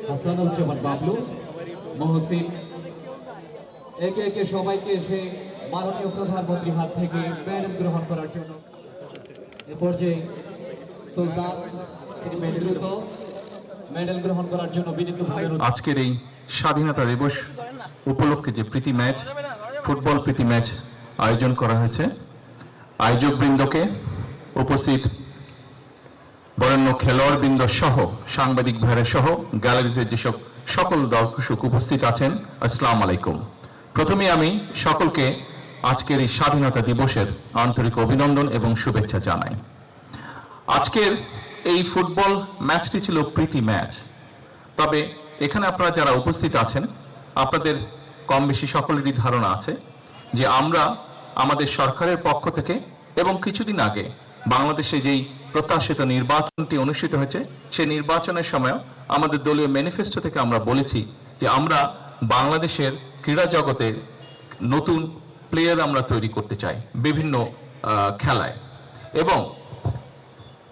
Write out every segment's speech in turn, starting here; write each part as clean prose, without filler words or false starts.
হাসানুজ্জামান বাবলু, মহসিন, একে একে সবাইকে এসে মাননীয় প্রধানমন্ত্রীর হাত থেকে মেডেল গ্রহণ করার জন্য এ পর্যায়ে সুলতান তিনি মেডেল গ্রহণ করার জন্য বিনীতভাবে আজকের এই স্বাধীনতা দিবস উপলক্ষে যে প্রীতি ম্যাচ, ফুটবল প্রীতি ম্যাচ আয়োজন করা হয়েছে, আয়োজক বৃন্দকে, উপস্থিত বরেণ্য খেলোয়াড় বৃন্দ সহ সাংবাদিক ভাইরা সহ গ্যালারিতে যেসব সকল দর্শক উপস্থিত আছেন, আসসালামু আলাইকুম। প্রথমে আমি সকলকে আজকের এই স্বাধীনতা দিবসের আন্তরিক অভিনন্দন এবং শুভেচ্ছা জানাই। আজকের এই ফুটবল ম্যাচটি ছিল প্রীতি ম্যাচ। তবে এখানে আপনারা যারা উপস্থিত আছেন, আপনাদের কম বেশি সকলেরই ধারণা আছে যে আমরা আমাদের সরকারের পক্ষ থেকে এবং কিছুদিন আগে বাংলাদেশে যেই প্রত্যাশিত নির্বাচনটি অনুষ্ঠিত হয়েছে, সেই নির্বাচনের সময় আমাদের দলীয় ম্যানিফেস্টো থেকে আমরা বলেছি যে আমরা বাংলাদেশের ক্রীড়া জগতে নতুন প্লেয়ার আমরা তৈরি করতে চাই বিভিন্ন খেলায়, এবং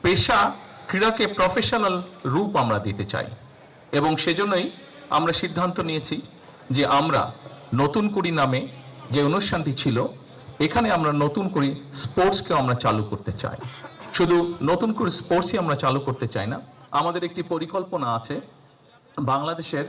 পেশা ক্রীড়াকে প্রফেশনাল রূপ আমরা দিতে চাই। এবং সেজন্যই আমরা সিদ্ধান্ত নিয়েছি যে আমরা নতুন কুড়ি নামে যে অনুষ্ঠানটি ছিল, এখানে আমরা নতুন করে স্পোর্টসকে আমরা চালু করতে চাই। শুধু নতুন করে স্পোর্টসই আমরা চালু করতে চাই না, আমাদের একটি পরিকল্পনা আছে বাংলাদেশের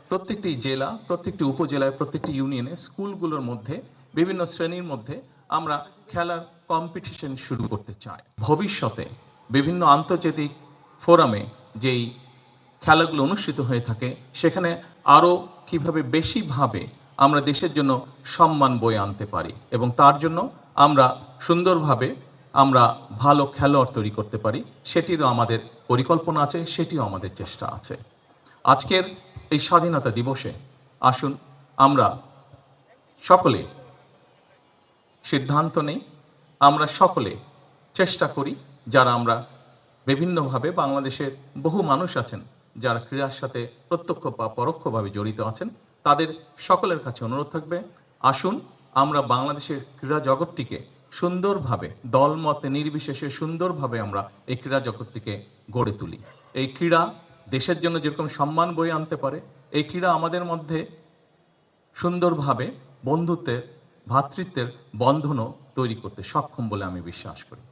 প্রত্যেকটি জেলা, প্রত্যেকটি উপজেলায়, প্রত্যেকটি ইউনিয়নে, স্কুলগুলোর মধ্যে, বিভিন্ন শ্রেণীর মধ্যে আমরা খেলার কম্পিটিশন শুরু করতে চাই। ভবিষ্যতে বিভিন্ন আন্তর্জাতিক ফোরামে যেই খেলাগুলো অনুষ্ঠিত হয়ে থাকে, সেখানে আরও কিভাবে বেশিভাবে আমরা দেশের জন্য সম্মান বয়ে আনতে পারি এবং তার জন্য আমরা সুন্দরভাবে আমরা ভালো খেলোয়াড় তৈরি করতে পারি, সেটিরও আমাদের পরিকল্পনা আছে, সেটিও আমাদের চেষ্টা আছে। আজকের এই স্বাধীনতা দিবসে আসুন আমরা সকলে সিদ্ধান্ত নেই, আমরা সকলে চেষ্টা করি, যারা আমরা বিভিন্নভাবে বাংলাদেশের বহু মানুষ আছেন যারা ক্রীড়ার সাথে প্রত্যক্ষ বা পরোক্ষভাবে জড়িত আছেন, তাদের সকলের কাছে অনুরোধ থাকবে, আসুন আমরা বাংলাদেশের ক্রীড়া জগৎটিকে সুন্দরভাবে, দলমতে নির্বিশেষে সুন্দরভাবে আমরা এই ক্রীড়া জগৎটিকে গড়ে তুলি। এই ক্রীড়া দেশের জন্য যেরকম সম্মান বয়ে আনতে পারে, এই ক্রীড়া আমাদের মধ্যে সুন্দরভাবে বন্ধুত্বের, ভ্রাতৃত্বের বন্ধনও তৈরি করতে সক্ষম বলে আমি বিশ্বাস করি।